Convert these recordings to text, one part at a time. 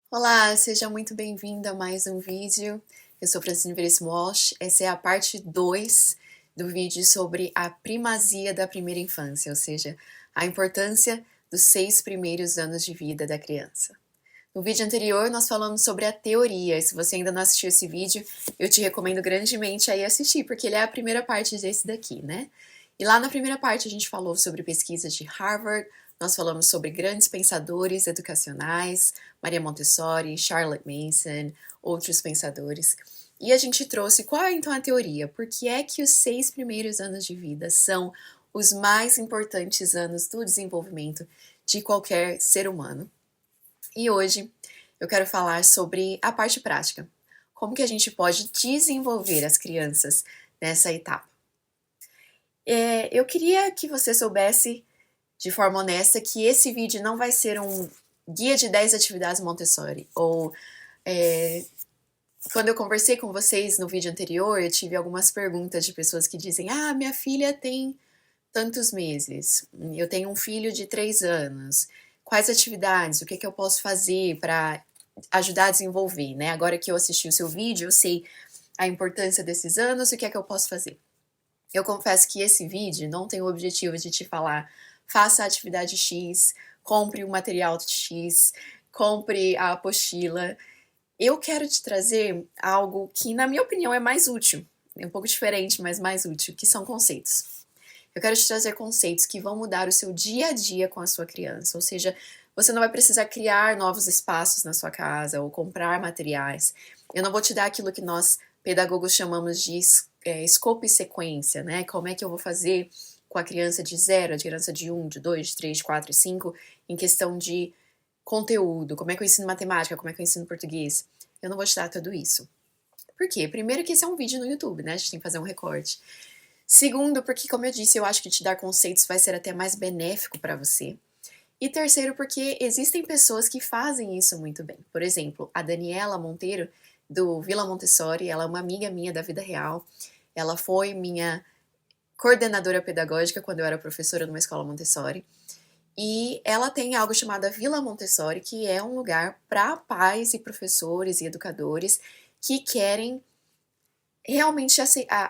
Olá, seja muito bem-vindo a mais um vídeo. Eu sou Francine Veríssimo Walsh. Essa é a parte 2 do vídeo sobre a primazia da primeira infância, ou seja, a importância dos 6 primeiros anos de vida da criança. No vídeo anterior, nós falamos sobre a teoria, e se você ainda não assistiu esse vídeo, eu te recomendo grandemente aí assistir, porque ele é a primeira parte desse daqui, né? E lá na primeira parte a gente falou sobre pesquisas de Harvard, nós falamos sobre grandes pensadores educacionais, Maria Montessori, Charlotte Mason, outros pensadores. E a gente trouxe qual é então a teoria? Por que é que os 6 primeiros anos de vida são os mais importantes anos do desenvolvimento de qualquer ser humano? E hoje eu quero falar sobre a parte prática. Como que a gente pode desenvolver as crianças nessa etapa? Eu queria que você soubesse de forma honesta que esse vídeo não vai ser um guia de 10 atividades Montessori, ou quando eu conversei com vocês no vídeo anterior, eu tive algumas perguntas de pessoas que dizem: ah, minha filha tem tantos meses, eu tenho um filho de 3 anos, quais atividades, o que eu posso fazer para ajudar a desenvolver, né? Agora que eu assisti o seu vídeo, eu sei a importância desses anos, o que é que eu posso fazer? Eu confesso que esse vídeo não tem o objetivo de te falar faça a atividade X, compre o material X, compre a apostila. Eu quero te trazer algo que, na minha opinião, é mais útil. É um pouco diferente, mas mais útil, que são conceitos. Eu quero te trazer conceitos que vão mudar o seu dia a dia com a sua criança, ou seja, você não vai precisar criar novos espaços na sua casa ou comprar materiais. Eu não vou te dar aquilo que nós pedagogos chamamos de escopo e sequência, né? Como é que eu vou fazer com a criança de 0, a criança de 1, de 2, de 3, de 4 e 5, em questão de conteúdo, como é que eu ensino matemática, como é que eu ensino português. Eu não vou te dar tudo isso. Por quê? Primeiro que esse é um vídeo no YouTube, né? A gente tem que fazer um recorte. Segundo, porque, como eu disse, eu acho que te dar conceitos vai ser até mais benéfico para você. E terceiro, porque existem pessoas que fazem isso muito bem. Por exemplo, a Daniela Monteiro, do Vila Montessori, ela é uma amiga minha da vida real. Ela foi minha coordenadora pedagógica quando eu era professora numa escola Montessori. E ela tem algo chamado Vila Montessori, que é um lugar para pais e professores e educadores que querem realmente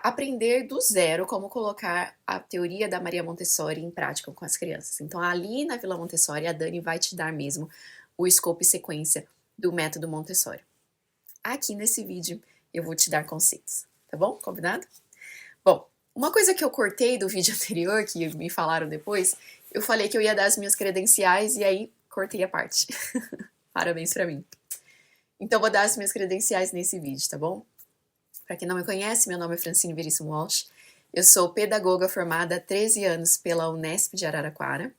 aprender do zero como colocar a teoria da Maria Montessori em prática com as crianças. Então, ali na Vila Montessori, a Dani vai te dar mesmo o escopo e sequência do método Montessori. Aqui nesse vídeo, eu vou te dar conceitos, tá bom? Combinado? Bom, uma coisa que eu cortei do vídeo anterior, que me falaram depois, eu falei que eu ia dar as minhas credenciais e aí cortei a parte. Parabéns pra mim. Então, vou dar as minhas credenciais nesse vídeo, tá bom? Para quem não me conhece, meu nome é Francine Veríssimo Walsh. Eu sou pedagoga formada há 13 anos pela Unesp de Araraquara.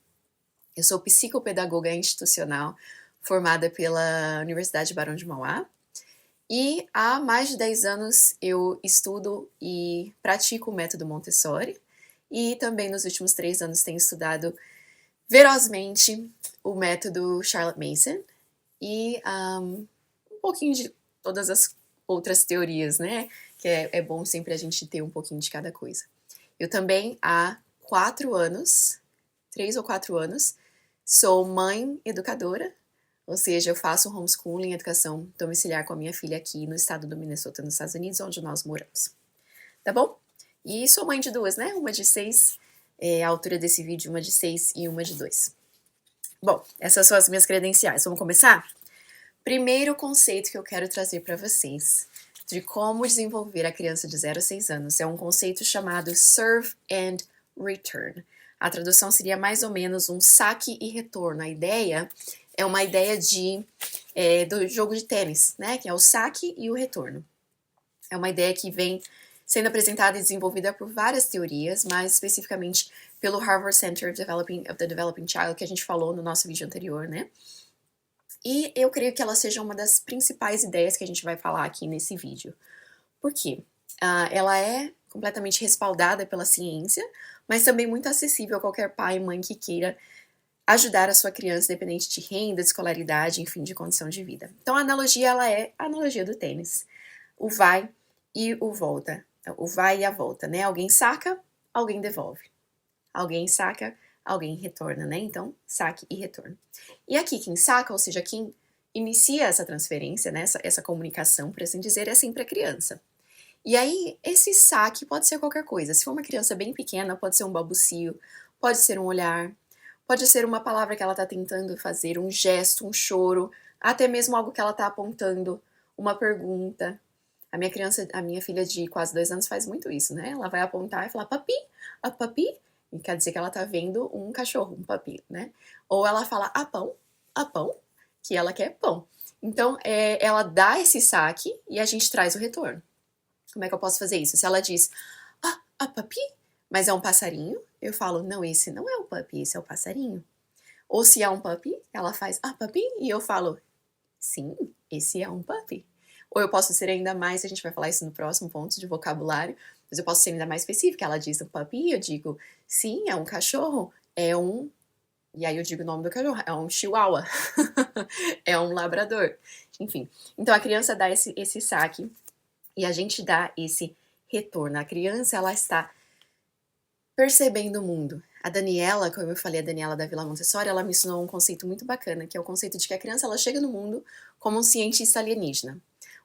Eu sou psicopedagoga institucional formada pela Universidade Barão de Mauá. E há mais de 10 anos eu estudo e pratico o método Montessori. E também nos últimos 3 anos tenho estudado ferozmente o método Charlotte Mason. E um pouquinho de todas as outras teorias, né? Que é bom sempre a gente ter um pouquinho de cada coisa. Eu também, há 4 anos, 3 ou 4 anos, sou mãe educadora, ou seja, eu faço homeschooling, educação domiciliar com a minha filha aqui no estado do Minnesota, nos Estados Unidos, onde nós moramos. Tá bom? E sou mãe de 2, né? Uma de 6, a altura desse vídeo, uma de 6 e uma de 2. Bom, essas são as minhas credenciais. Vamos começar? Primeiro conceito que eu quero trazer para vocês de como desenvolver a criança de 0 a 6 anos é um conceito chamado Serve and Return. A tradução seria mais ou menos um saque e retorno. A ideia é uma ideia do jogo de tênis, né? Que é o saque e o retorno. É uma ideia que vem sendo apresentada e desenvolvida por várias teorias, mas especificamente pelo Harvard Center of the Developing Child, que a gente falou no nosso vídeo anterior, né? E eu creio que ela seja uma das principais ideias que a gente vai falar aqui nesse vídeo. Por quê? Ela é completamente respaldada pela ciência, mas também muito acessível a qualquer pai e mãe que queira ajudar a sua criança, independente de renda, de escolaridade, enfim, de condição de vida. Então a analogia, ela é a analogia do tênis. O vai e o volta. O vai e a volta, né? Alguém saca, alguém devolve. Alguém saca, alguém retorna, né? Então, saque e retorno. E aqui, quem saca, ou seja, quem inicia essa transferência, né, essa comunicação, por assim dizer, é assim para a criança. E aí, esse saque pode ser qualquer coisa. Se for uma criança bem pequena, pode ser um balbucio, pode ser um olhar, pode ser uma palavra que ela está tentando fazer, um gesto, um choro, até mesmo algo que ela está apontando, uma pergunta. A minha filha de quase 2 anos faz muito isso, né? Ela vai apontar e falar papi, a papi, e quer dizer que ela tá vendo um cachorro, um papi, né? Ou ela fala a pão, que ela quer pão. Então, ela dá esse saque e a gente traz o retorno. Como é que eu posso fazer isso? Se ela diz, a papi, mas é um passarinho, eu falo, não, esse não é o papi, esse é o passarinho. Ou se é um puppy, ela faz, papi, e eu falo, sim, esse é um puppy. Ou eu posso ser ainda mais, a gente vai falar isso no próximo ponto de vocabulário, mas eu posso ser ainda mais específica. Ela diz um puppy, eu digo, sim, é um cachorro, é um... E aí eu digo o nome do cachorro, é um chihuahua, é um labrador, enfim. Então a criança dá esse saque e a gente dá esse retorno. A criança, ela está percebendo o mundo. A Daniela, como eu falei, a Daniela da Vila Montessori, ela me ensinou um conceito muito bacana, que é o conceito de que a criança, ela chega no mundo como um cientista alienígena.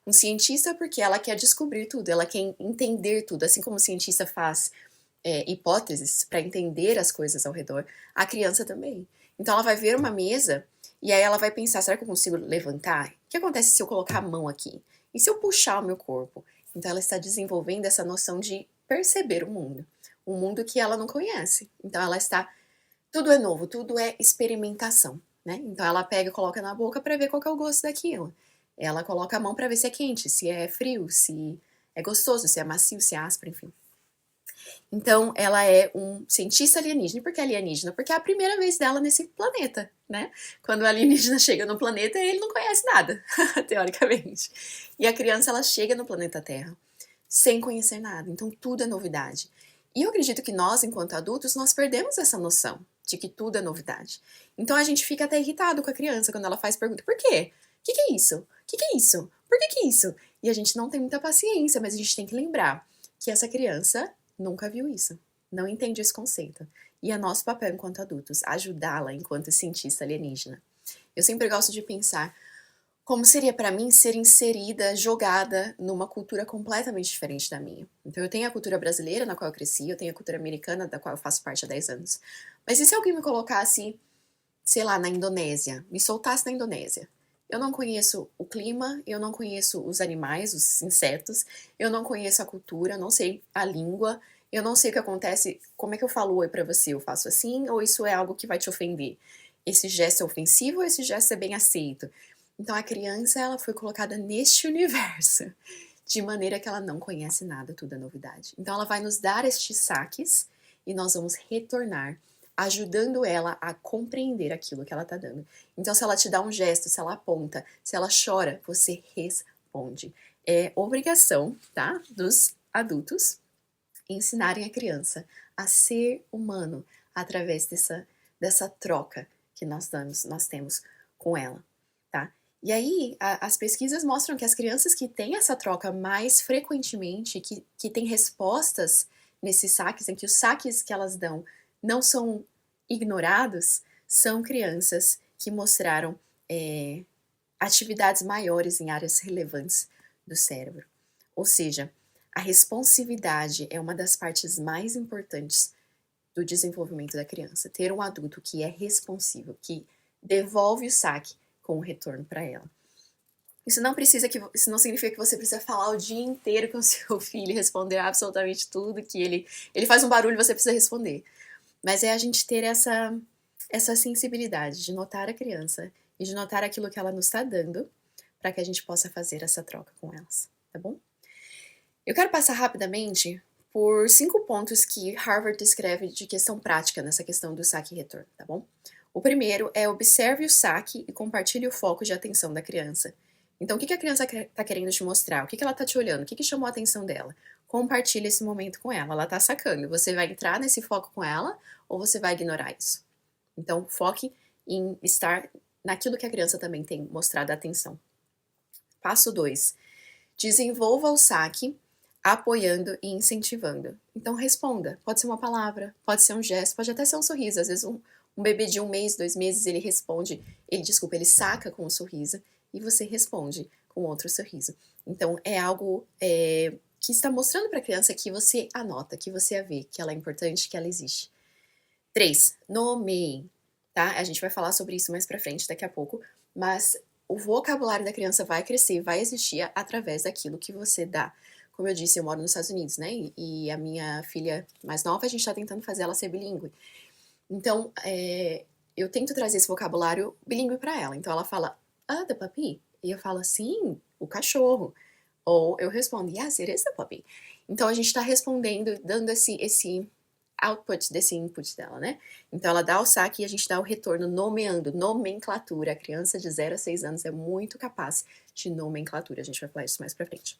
Um cientista porque ela quer descobrir tudo, ela quer entender tudo, assim como o cientista faz hipóteses para entender as coisas ao redor, a criança também. Então ela vai ver uma mesa e aí ela vai pensar, será que eu consigo levantar? O que acontece se eu colocar a mão aqui? E se eu puxar o meu corpo? Então ela está desenvolvendo essa noção de perceber o mundo. Um mundo que ela não conhece. Então ela está... Tudo é novo, tudo é experimentação, né? Então ela pega e coloca na boca para ver qual que é o gosto daquilo. Ela coloca a mão para ver se é quente, se é frio, se é gostoso, se é macio, se é áspero, enfim. Então ela é um cientista alienígena. E por que alienígena? Porque é a primeira vez dela nesse planeta, né? Quando o alienígena chega no planeta, ele não conhece nada, teoricamente. E a criança, ela chega no planeta Terra sem conhecer nada. Então tudo é novidade. E eu acredito que nós, enquanto adultos, nós perdemos essa noção de que tudo é novidade. Então a gente fica até irritado com a criança quando ela faz pergunta, por quê? O que é isso? O que é isso? Por que é isso? E a gente não tem muita paciência, mas a gente tem que lembrar que essa criança nunca viu isso, não entende esse conceito. E é nosso papel enquanto adultos ajudá-la enquanto cientista alienígena. Eu sempre gosto de pensar como seria para mim ser inserida, jogada numa cultura completamente diferente da minha. Então eu tenho a cultura brasileira na qual eu cresci, eu tenho a cultura americana da qual eu faço parte há 10 anos. Mas e se alguém me colocasse, sei lá, na Indonésia, me soltasse na Indonésia? Eu não conheço o clima, eu não conheço os animais, os insetos, eu não conheço a cultura, não sei a língua, eu não sei o que acontece, como é que eu falo oi pra você? Eu faço assim ou isso é algo que vai te ofender? Esse gesto é ofensivo ou esse gesto é bem aceito? Então a criança, ela foi colocada neste universo, de maneira que ela não conhece nada, tudo é novidade. Então ela vai nos dar estes saques e nós vamos retornar, ajudando ela a compreender aquilo que ela tá dando. Então se ela te dá um gesto, se ela aponta, se ela chora, você responde. É obrigação, tá, dos adultos ensinarem a criança a ser humano através dessa troca que nós temos com ela, tá? E aí, as pesquisas mostram que as crianças que têm essa troca mais frequentemente, que têm respostas nesses saques, em que os saques que elas dão não são ignorados, são crianças que mostraram atividades maiores em áreas relevantes do cérebro. Ou seja, a responsividade é uma das partes mais importantes do desenvolvimento da criança. Ter um adulto que é responsivo, que devolve o saque com o retorno para ela. Isso não significa que você precisa falar o dia inteiro com o seu filho e responder absolutamente tudo que ele faz um barulho e você precisa responder. Mas é a gente ter essa sensibilidade de notar a criança e de notar aquilo que ela nos está dando para que a gente possa fazer essa troca com elas, tá bom? Eu quero passar rapidamente por 5 pontos que Harvard descreve de questão prática nessa questão do saque e retorno, tá bom? O primeiro é observe o saque e compartilhe o foco de atenção da criança. Então, o que a criança está querendo te mostrar? O que ela está te olhando? O que chamou a atenção dela? Compartilhe esse momento com ela. Ela está sacando. Você vai entrar nesse foco com ela ou você vai ignorar isso? Então, foque em estar naquilo que a criança também tem mostrado atenção. Passo 2. Desenvolva o saque apoiando e incentivando. Então, responda. Pode ser uma palavra, pode ser um gesto, pode até ser um sorriso. Às vezes, um bebê de 1 mês, 2 meses, ele responde, ele saca com um sorriso. e você responde com outro sorriso. Então, é algo que está mostrando para a criança que você anota, que você a vê, que ela é importante, que ela existe. 3. Nomeie, tá? A gente vai falar sobre isso mais pra frente, daqui a pouco, mas o vocabulário da criança vai crescer, vai existir através daquilo que você dá. Como eu disse, eu moro nos Estados Unidos, né? E a minha filha mais nova, a gente tá tentando fazer ela ser bilíngue. Então, eu tento trazer esse vocabulário bilíngue pra ela. Então, ela fala, the puppy? E eu falo, sim, o cachorro. Ou eu respondo, yes, it is the puppy. Então, a gente tá respondendo, dando esse output desse input dela, né? Então, ela dá o saque e a gente dá o retorno nomeando, nomenclatura. A criança de 0 a 6 anos é muito capaz de nomenclatura. A gente vai falar isso mais pra frente.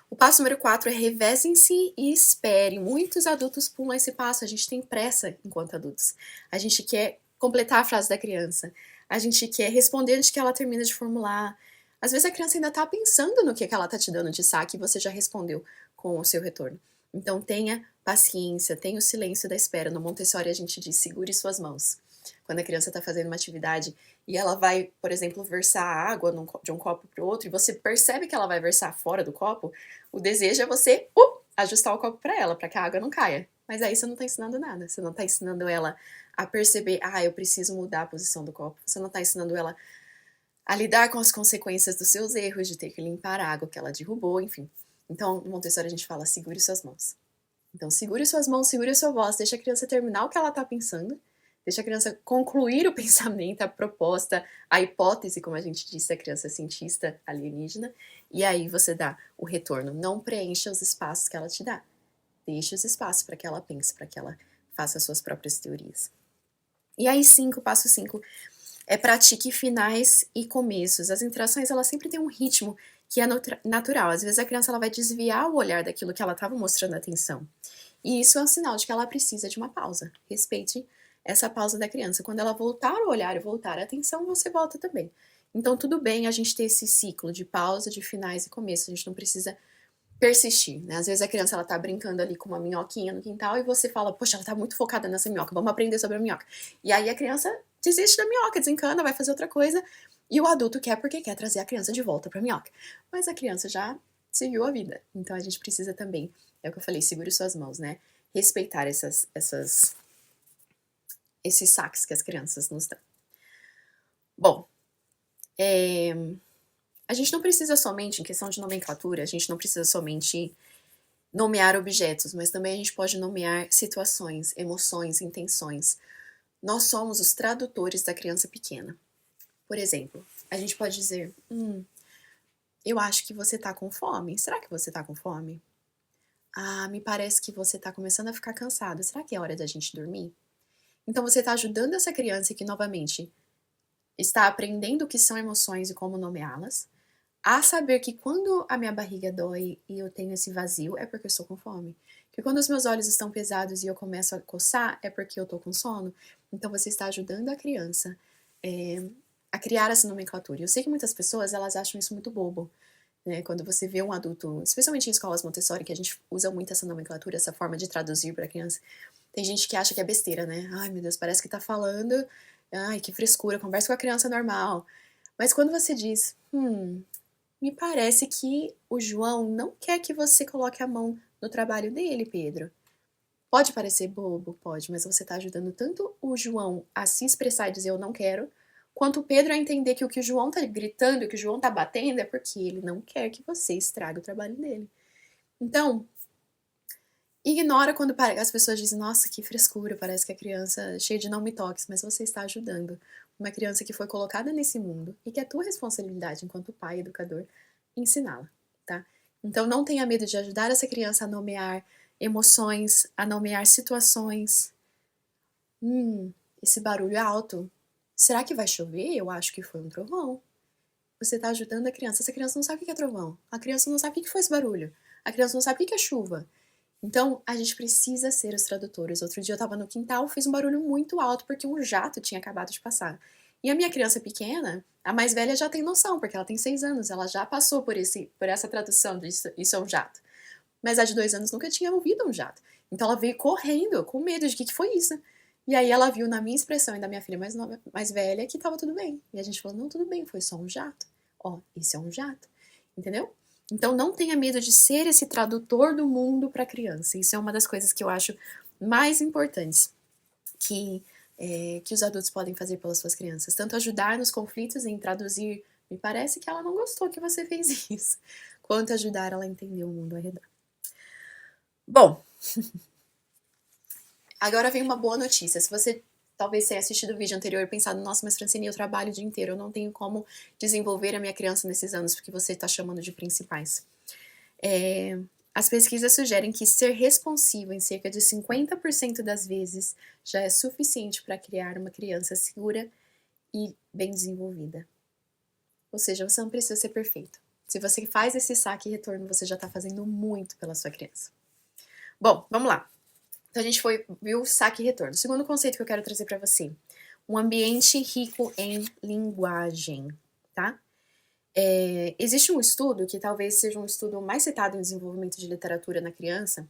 O passo número 4 é revezem-se e espere. Muitos adultos pulam esse passo, a gente tem pressa enquanto adultos. A gente quer completar a frase da criança, a gente quer responder antes que ela termine de formular. Às vezes a criança ainda tá pensando no que ela tá te dando de saque e você já respondeu com o seu retorno. Então tenha paciência, tenha o silêncio da espera. No Montessori a gente diz, segure suas mãos. Quando a criança está fazendo uma atividade e ela vai, por exemplo, versar água de um copo para o outro, e você percebe que ela vai versar fora do copo, o desejo é você ajustar o copo para ela, para que a água não caia. Mas aí você não está ensinando nada. Você não está ensinando ela a perceber, eu preciso mudar a posição do copo. Você não está ensinando ela a lidar com as consequências dos seus erros, de ter que limpar a água que ela derrubou, enfim. Então, no Montessori a gente fala, segure suas mãos. Então, segure suas mãos, segure a sua voz, deixa a criança terminar o que ela está pensando, deixa a criança concluir o pensamento, a proposta, a hipótese, como a gente disse, a criança cientista alienígena, e aí você dá o retorno. Não preencha os espaços que ela te dá. Deixa os espaços para que ela pense, para que ela faça as suas próprias teorias. E aí, passo 5, é pratique finais e começos. As interações, elas sempre têm um ritmo que é natural. Às vezes a criança ela vai desviar o olhar daquilo que ela estava mostrando atenção. E isso é um sinal de que ela precisa de uma pausa. Respeite essa pausa da criança. Quando ela voltar o olhar e voltar a atenção, você volta também. Então, tudo bem a gente ter esse ciclo de pausa, de finais e começo. A gente não precisa persistir, né? Às vezes a criança, ela tá brincando ali com uma minhoquinha no quintal e você fala, poxa, ela tá muito focada nessa minhoca, vamos aprender sobre a minhoca. E aí a criança desiste da minhoca, desencana, vai fazer outra coisa, e o adulto quer porque quer trazer a criança de volta pra minhoca. Mas a criança já seguiu a vida. Então a gente precisa também, é o que eu falei, segure suas mãos, né? Respeitar esses saques que as crianças nos dão. Bom, a gente não precisa somente, em questão de nomenclatura, a gente não precisa somente nomear objetos, mas também a gente pode nomear situações, emoções, intenções. Nós somos os tradutores da criança pequena. Por exemplo, a gente pode dizer, eu acho que você tá com fome. Será que você tá com fome? Me parece que você tá começando a ficar cansado. Será que é hora da gente dormir? Então você tá ajudando essa criança que, novamente, está aprendendo o que são emoções e como nomeá-las, a saber que quando a minha barriga dói e eu tenho esse vazio, é porque eu estou com fome. Que quando os meus olhos estão pesados e eu começo a coçar, é porque eu estou com sono. Então você está ajudando a criança a criar essa nomenclatura. Eu sei que muitas pessoas, elas acham isso muito bobo, né? Quando você vê um adulto, especialmente em escolas Montessori, que a gente usa muito essa nomenclatura, essa forma de traduzir para a criança, tem gente que acha que é besteira, né? Ai, meu Deus, parece que tá falando, ai, que frescura, conversa com a criança normal. Mas quando você diz, me parece que o João não quer que você coloque a mão no trabalho dele, Pedro. Pode parecer bobo, pode, mas você está ajudando tanto o João a se expressar e dizer eu não quero, quanto o Pedro a entender que o que o João tá gritando, o que o João tá batendo é porque ele não quer que você estrague o trabalho dele. Então, ignora quando as pessoas dizem, nossa, que frescura, parece que a criança é cheia de não me toques, mas você está ajudando uma criança que foi colocada nesse mundo e que é tua responsabilidade, enquanto pai, educador, ensiná-la, tá? Então não tenha medo de ajudar essa criança a nomear emoções, a nomear situações. Esse barulho é alto. Será que vai chover? Eu acho que foi um trovão. Você está ajudando a criança. Essa criança não sabe o que é trovão. A criança não sabe o que foi esse barulho. A criança não sabe o que é chuva. Então, a gente precisa ser os tradutores. Outro dia eu tava no quintal, fiz um barulho muito alto porque um jato tinha acabado de passar. E a minha criança pequena, a mais velha, já tem noção, porque ela tem 6 anos, ela já passou por essa tradução de isso é um jato. Mas a de 2 anos nunca tinha ouvido um jato. Então ela veio correndo, com medo de que foi isso. E aí ela viu na minha expressão e da minha filha mais velha que tava tudo bem. E a gente falou, não, tudo bem, foi só um jato. Ó, esse é um jato. Entendeu? Então não tenha medo de ser esse tradutor do mundo para a criança. Isso é uma das coisas que eu acho mais importantes que os adultos podem fazer pelas suas crianças. Tanto ajudar nos conflitos em traduzir, me parece que ela não gostou que você fez isso, quanto ajudar ela a entender o mundo ao redor. Bom, agora vem uma boa notícia. Se você talvez tenha assistido o vídeo anterior e pensado, nossa, mas Francine, eu trabalho o dia inteiro, eu não tenho como desenvolver a minha criança nesses anos, porque você está chamando de principais. As pesquisas sugerem que ser responsivo em cerca de 50% das vezes já é suficiente para criar uma criança segura e bem desenvolvida. Ou seja, você não precisa ser perfeito. Se você faz esse saque e retorno, você já está fazendo muito pela sua criança. Bom, vamos lá. Então a gente viu saque e retorno. O segundo conceito que eu quero trazer para você, um ambiente rico em linguagem, tá? Existe um estudo que talvez seja um estudo mais citado em desenvolvimento de literatura na criança,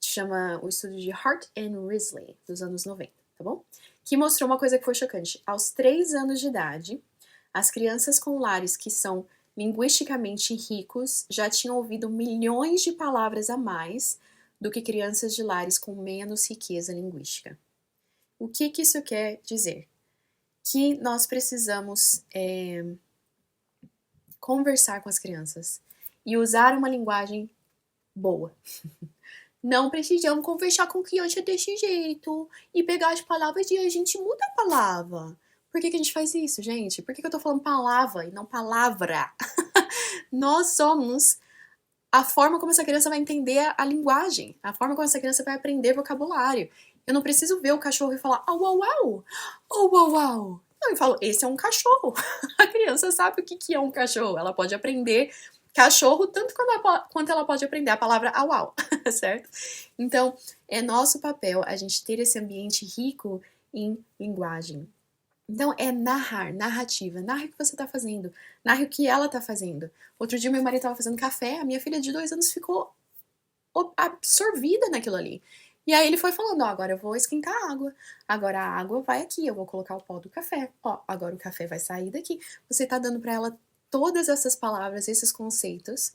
que chama o estudo de Hart and Risley, dos anos 90, tá bom? Que mostrou uma coisa que foi chocante. Aos 3 anos de idade, as crianças com lares que são linguisticamente ricos já tinham ouvido milhões de palavras a mais do que crianças de lares com menos riqueza linguística. O que isso quer dizer? Que nós precisamos conversar com as crianças e usar uma linguagem boa. Não precisamos conversar com criança desse jeito e pegar as palavras e a gente muda a palavra. Por que a gente faz isso, gente? Por que eu tô falando palavra e não palavra? Nós somos a forma como essa criança vai entender a linguagem, a forma como essa criança vai aprender vocabulário. Eu não preciso ver o cachorro e falar, au, au, au, au, au, au. Não, eu falo, esse é um cachorro. A criança sabe o que é um cachorro. Ela pode aprender cachorro tanto quanto ela pode aprender a palavra au, au, certo? Então, é nosso papel a gente ter esse ambiente rico em linguagem. Então, é narrativa. Narre o que você tá fazendo. Narre o que ela tá fazendo. Outro dia, meu marido tava fazendo café, a minha filha de 2 anos ficou absorvida naquilo ali. E aí ele foi falando, ó, agora eu vou esquentar a água. Agora a água vai aqui, eu vou colocar o pó do café. Ó, agora o café vai sair daqui. Você tá dando pra ela todas essas palavras, esses conceitos,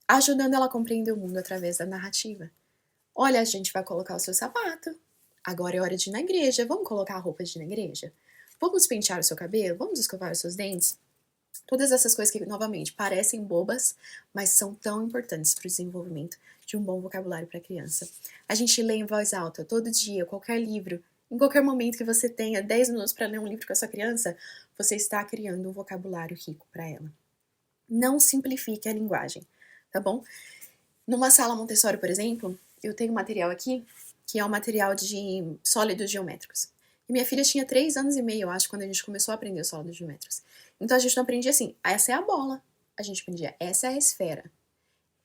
ajudando ela a compreender o mundo através da narrativa. Olha, a gente vai colocar o seu sapato. Agora é hora de ir na igreja. Vamos colocar a roupa de ir na igreja? Vamos pentear o seu cabelo? Vamos escovar os seus dentes? Todas essas coisas que, novamente, parecem bobas, mas são tão importantes para o desenvolvimento de um bom vocabulário para a criança. A gente lê em voz alta todo dia, qualquer livro, em qualquer momento que você tenha 10 minutos para ler um livro com a sua criança, você está criando um vocabulário rico para ela. Não simplifique a linguagem, tá bom? Numa sala Montessori, por exemplo, eu tenho um material aqui, que é um material de sólidos geométricos. E minha filha tinha 3 anos e meio, eu acho, quando a gente começou a aprender os sólidos geométricos. Então a gente não aprendia assim, essa é a bola. A gente aprendia, essa é a esfera.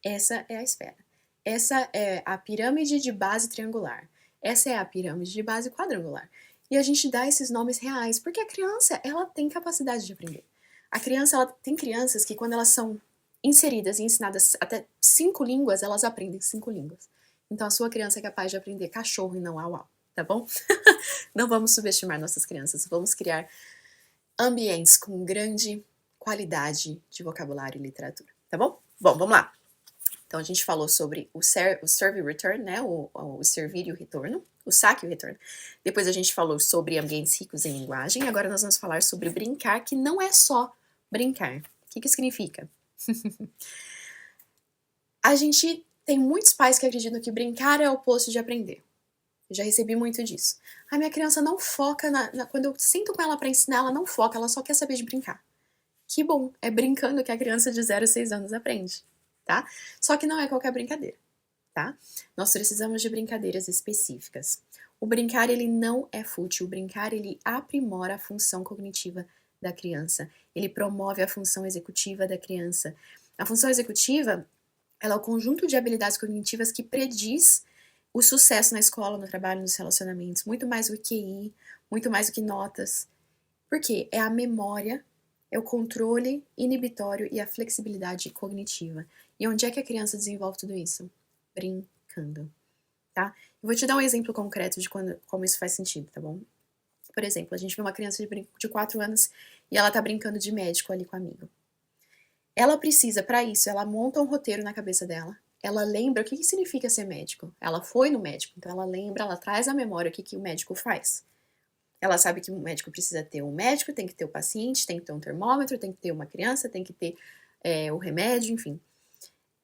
Essa é a esfera. Essa é a pirâmide de base triangular. Essa é a pirâmide de base quadrangular. E a gente dá esses nomes reais, porque a criança, ela tem capacidade de aprender. A criança, ela tem crianças que quando elas são inseridas e ensinadas até 5 línguas, elas aprendem 5 línguas. Então a sua criança é capaz de aprender cachorro e não au-au, tá bom? Não vamos subestimar nossas crianças, vamos criar ambientes com grande qualidade de vocabulário e literatura, tá bom? Bom, vamos lá. Então a gente falou sobre o serve e return, né? O servir e o retorno, o saque e o retorno. Depois a gente falou sobre ambientes ricos em linguagem. Agora nós vamos falar sobre brincar, que não é só brincar. O que significa? A gente tem muitos pais que acreditam que brincar é o oposto de aprender. Eu já recebi muito disso. A minha criança não foca quando eu sinto com ela para ensinar, ela não foca, ela só quer saber de brincar. Que bom, é brincando que a criança de 0 a 6 anos aprende, tá? Só que não é qualquer brincadeira, tá? Nós precisamos de brincadeiras específicas. O brincar, ele não é fútil, o brincar, ele aprimora a função cognitiva da criança, ele promove a função executiva da criança. A função executiva, ela é o conjunto de habilidades cognitivas que prediz o sucesso na escola, no trabalho, nos relacionamentos, muito mais do que QI, muito mais do que notas. Por quê? É a memória, é o controle inibitório e a flexibilidade cognitiva. E onde é que a criança desenvolve tudo isso? Brincando. tá? Eu vou te dar um exemplo concreto de como isso faz sentido, tá bom? Por exemplo, a gente vê uma criança de 4 anos e ela tá brincando de médico ali com um amigo. Ela precisa, para isso, ela monta um roteiro na cabeça dela. Ela lembra o que significa ser médico. Ela foi no médico, então ela lembra, ela traz à memória o que o médico faz. Ela sabe que o médico precisa ter um médico, tem que ter o paciente, tem que ter um termômetro, tem que ter uma criança, tem que ter o remédio, enfim.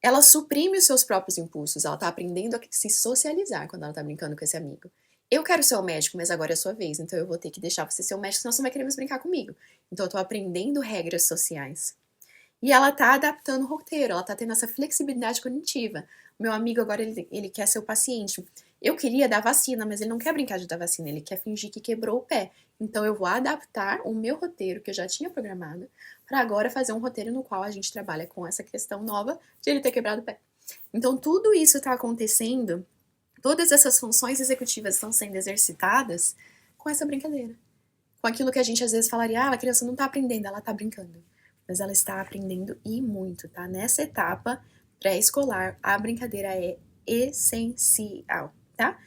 Ela suprime os seus próprios impulsos, ela tá aprendendo a se socializar quando ela tá brincando com esse amigo. Eu quero ser o médico, mas agora é a sua vez, então eu vou ter que deixar você ser o médico, senão você não vai querer mais brincar comigo. Então eu tô aprendendo regras sociais. E ela tá adaptando o roteiro, ela tá tendo essa flexibilidade cognitiva. O meu amigo agora, ele quer ser o paciente. Eu queria dar vacina, mas ele não quer brincar de dar vacina, ele quer fingir que quebrou o pé. Então eu vou adaptar o meu roteiro, que eu já tinha programado, para agora fazer um roteiro no qual a gente trabalha com essa questão nova de ele ter quebrado o pé. Então tudo isso está acontecendo, todas essas funções executivas estão sendo exercitadas com essa brincadeira. Com aquilo que a gente às vezes falaria, a criança não tá aprendendo, ela tá brincando. Mas ela está aprendendo e muito, tá? Nessa etapa pré-escolar, a brincadeira é essencial, tá?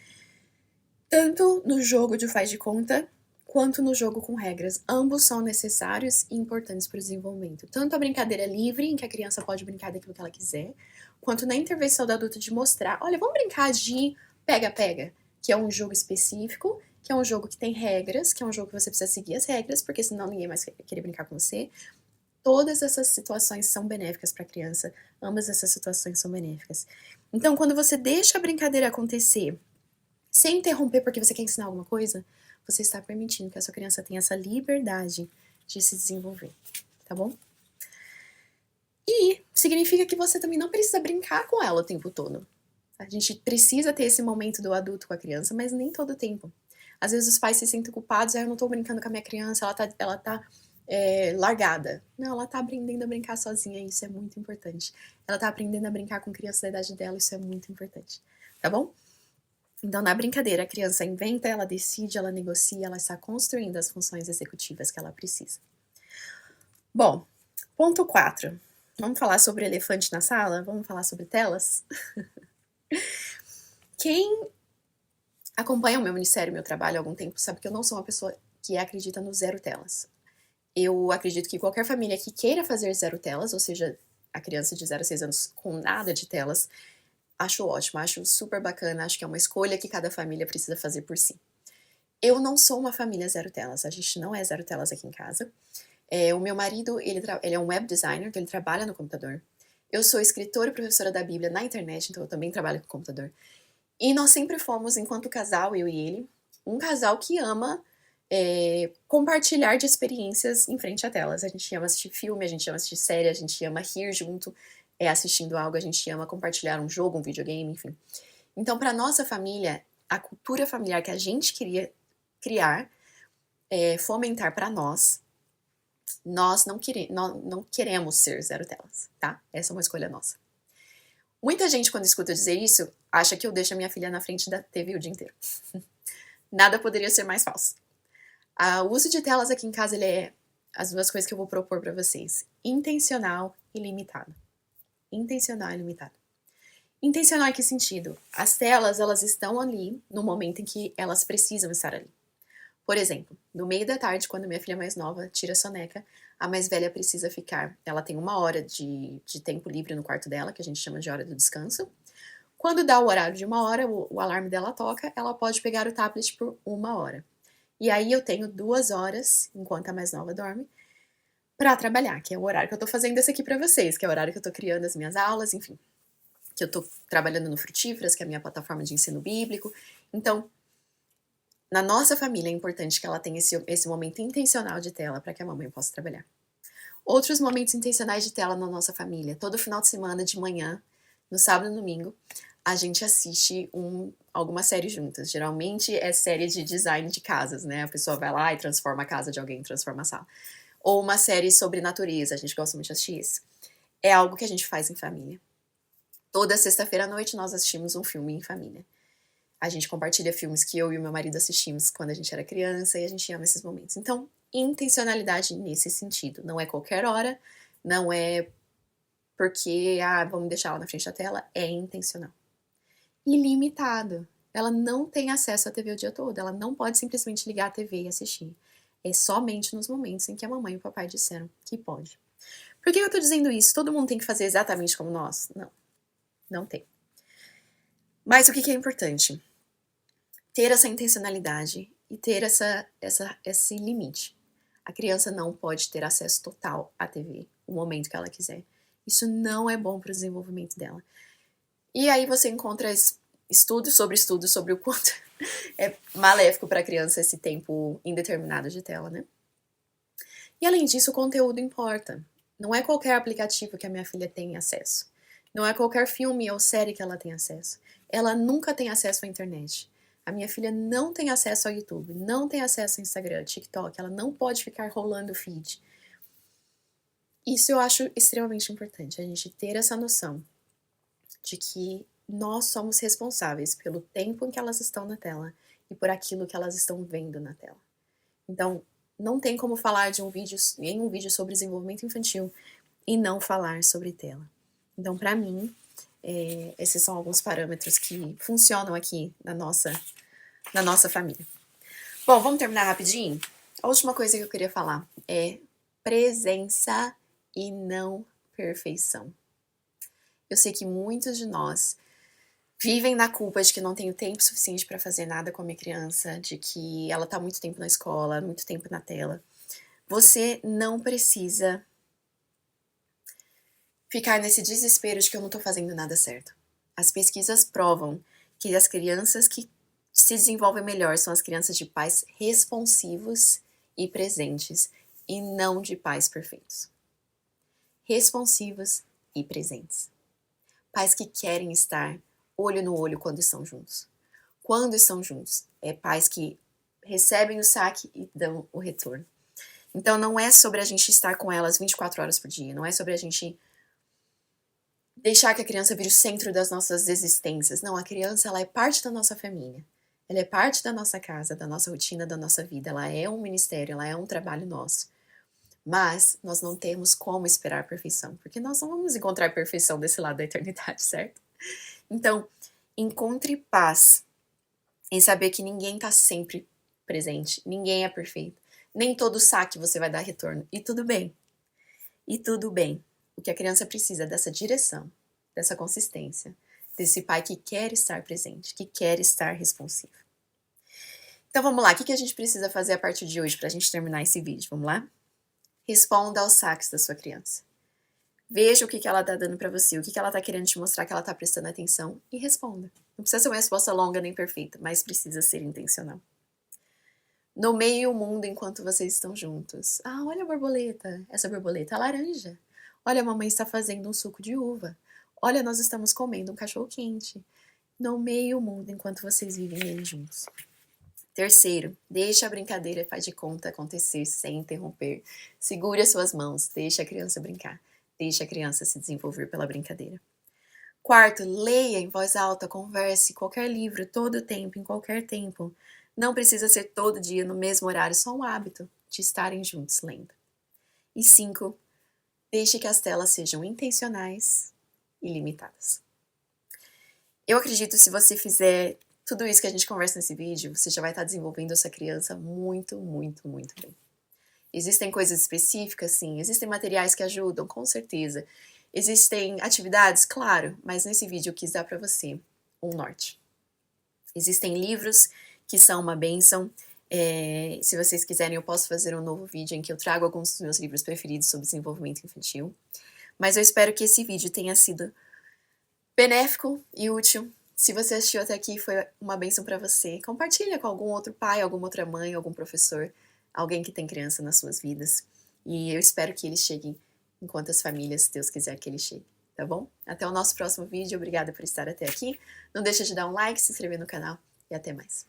Tanto no jogo de faz de conta, quanto no jogo com regras. Ambos são necessários e importantes para o desenvolvimento. Tanto a brincadeira livre, em que a criança pode brincar daquilo que ela quiser, quanto na intervenção do adulto de mostrar, olha, vamos brincar de pega-pega, que é um jogo específico, que é um jogo que tem regras, que é um jogo que você precisa seguir as regras, porque senão ninguém mais vai querer brincar com você. Todas essas situações são benéficas para a criança, ambas essas situações são benéficas. Então, quando você deixa a brincadeira acontecer, sem interromper porque você quer ensinar alguma coisa, você está permitindo que a sua criança tenha essa liberdade de se desenvolver, tá bom? E significa que você também não precisa brincar com ela o tempo todo. A gente precisa ter esse momento do adulto com a criança, mas nem todo o tempo. Às vezes os pais se sentem culpados, eu não tô brincando com a minha criança, ela tá largada. Não, ela tá aprendendo a brincar sozinha, isso é muito importante. Ela tá aprendendo a brincar com criança da idade dela, isso é muito importante, tá bom? Então, na brincadeira, a criança inventa, ela decide, ela negocia, ela está construindo as funções executivas que ela precisa. Bom, ponto 4. Vamos falar sobre elefante na sala? Vamos falar sobre telas? Quem acompanha o meu ministério, o meu trabalho há algum tempo, sabe que eu não sou uma pessoa que acredita no zero telas. Eu acredito que qualquer família que queira fazer zero telas, ou seja, a criança de 0 a 6 anos com nada de telas, acho ótimo, acho super bacana, acho que é uma escolha que cada família precisa fazer por si. Eu não sou uma família zero telas, a gente não é zero telas aqui em casa. O meu marido, ele é um web designer, então ele trabalha no computador. Eu sou escritora e professora da Bíblia na internet, então eu também trabalho com computador. E nós sempre fomos, enquanto casal, eu e ele, um casal que ama compartilhar de experiências em frente a telas. A gente ama assistir filme, a gente ama assistir série, a gente ama rir junto assistindo algo, a gente ama compartilhar um jogo, um videogame, enfim. Então, para nossa família, a cultura familiar que a gente queria criar, fomentar para nós não queremos ser zero telas, tá? Essa é uma escolha nossa. Muita gente, quando escuta eu dizer isso, acha que eu deixo a minha filha na frente da TV o dia inteiro. Nada poderia ser mais falso. O uso de telas aqui em casa, ele é as duas coisas que eu vou propor para vocês. Intencional e limitado. Intencional e limitado. Intencional em que sentido? As telas, elas estão ali no momento em que elas precisam estar ali. Por exemplo, no meio da tarde, quando minha filha mais nova tira a soneca, a mais velha precisa ficar. Ela tem 1 hora de tempo livre no quarto dela, que a gente chama de hora do descanso. Quando dá o horário de 1 hora, o alarme dela toca, ela pode pegar o tablet por 1 hora. E aí eu tenho 2 horas, enquanto a mais nova dorme, para trabalhar, que é o horário que eu tô fazendo esse aqui para vocês, que é o horário que eu tô criando as minhas aulas, enfim. Que eu tô trabalhando no Frutíferas, que é a minha plataforma de ensino bíblico. Então, na nossa família é importante que ela tenha esse momento intencional de tela para que a mamãe possa trabalhar. Outros momentos intencionais de tela na nossa família. Todo final de semana, de manhã, no sábado e no domingo, a gente assiste alguma série juntas. Geralmente é série de design de casas, né? A pessoa vai lá e transforma a casa de alguém, transforma a sala. Ou uma série sobre natureza, a gente gosta muito de assistir isso. É algo que a gente faz em família. Toda sexta-feira à noite nós assistimos um filme em família. A gente compartilha filmes que eu e o meu marido assistimos quando a gente era criança e a gente ama esses momentos. Então, intencionalidade nesse sentido. Não é qualquer hora, não é porque, vamos deixar ela na frente da tela, é intencional. Ilimitado. ela não tem acesso à TV o dia todo, ela não pode simplesmente ligar a TV e assistir. É somente nos momentos em que a mamãe e o papai disseram que pode. Por que eu tô dizendo isso? Todo mundo tem que fazer exatamente como nós? Não, não tem. Mas o que é importante? Ter essa intencionalidade e ter esse limite. A criança não pode ter acesso total à TV, no momento que ela quiser. Isso não é bom para o desenvolvimento dela. E aí você encontra estudos sobre o quanto é maléfico para a criança esse tempo indeterminado de tela, né? E além disso, o conteúdo importa. Não é qualquer aplicativo que a minha filha tem acesso. Não é qualquer filme ou série que ela tem acesso. Ela nunca tem acesso à internet. A minha filha não tem acesso ao YouTube, não tem acesso ao Instagram, TikTok, ela não pode ficar rolando o feed. Isso eu acho extremamente importante, a gente ter essa noção de que nós somos responsáveis pelo tempo em que elas estão na tela e por aquilo que elas estão vendo na tela. Então, não tem como falar em um vídeo sobre desenvolvimento infantil e não falar sobre tela. Então, para mim, esses são alguns parâmetros que funcionam aqui na nossa família. Bom, vamos terminar rapidinho? A última coisa que eu queria falar é presença e não perfeição. Eu sei que muitos de nós vivem na culpa de que não tenho tempo suficiente para fazer nada com a minha criança, de que ela tá muito tempo na escola, muito tempo na tela. Você não precisa ficar nesse desespero de que eu não tô fazendo nada certo. As pesquisas provam que as crianças que se desenvolvem melhor são as crianças de pais responsivos e presentes, e não de pais perfeitos. Responsivos e presentes. Pais que querem estar olho no olho quando estão juntos. Quando estão juntos, pais que recebem o saque e dão o retorno. Então não é sobre a gente estar com elas 24 horas por dia, não é sobre a gente deixar que a criança vire o centro das nossas existências. Não, a criança ela é parte da nossa família. Ela é parte da nossa casa, da nossa rotina, da nossa vida. Ela é um ministério, ela é um trabalho nosso. Mas nós não temos como esperar a perfeição, porque nós não vamos encontrar perfeição desse lado da eternidade, certo? Então, encontre paz em saber que ninguém está sempre presente, ninguém é perfeito. Nem todo saque você vai dar retorno. E tudo bem. E tudo bem. O que a criança precisa é dessa direção, dessa consistência, desse pai que quer estar presente, que quer estar responsivo. Então vamos lá, o que a gente precisa fazer a partir de hoje para a gente terminar esse vídeo? Vamos lá? Responda aos saques da sua criança. Veja o que ela está dando para você, o que ela está querendo te mostrar que ela está prestando atenção e responda. Não precisa ser uma resposta longa nem perfeita, mas precisa ser intencional. Nomeie o mundo enquanto vocês estão juntos. Ah, olha a borboleta, essa borboleta é laranja. Olha, a mamãe está fazendo um suco de uva. Olha, nós estamos comendo um cachorro quente. Nomeie o mundo enquanto vocês vivem nele juntos. Terceiro, deixe a brincadeira e faz de conta acontecer sem interromper. Segure as suas mãos, deixe a criança brincar. Deixe a criança se desenvolver pela brincadeira. Quarto, leia em voz alta, converse, qualquer livro, todo o tempo, em qualquer tempo. Não precisa ser todo dia, no mesmo horário, só um hábito de estarem juntos lendo. E 5, deixe que as telas sejam intencionais e limitadas. Eu acredito que se você fizer tudo isso que a gente conversa nesse vídeo, você já vai estar desenvolvendo essa criança muito, muito, muito bem. Existem coisas específicas, sim. Existem materiais que ajudam, com certeza. Existem atividades, claro, mas nesse vídeo eu quis dar para você um norte. Existem livros que são uma bênção. Se vocês quiserem, eu posso fazer um novo vídeo em que eu trago alguns dos meus livros preferidos sobre desenvolvimento infantil. Mas eu espero que esse vídeo tenha sido benéfico e útil. Se você assistiu até aqui, foi uma bênção para você. Compartilha com algum outro pai, alguma outra mãe, algum professor, alguém que tem criança nas suas vidas. E eu espero que eles cheguem em quantas famílias Deus quiser que eles cheguem, tá bom? Até o nosso próximo vídeo. Obrigada por estar até aqui. Não deixa de dar um like, se inscrever no canal e até mais.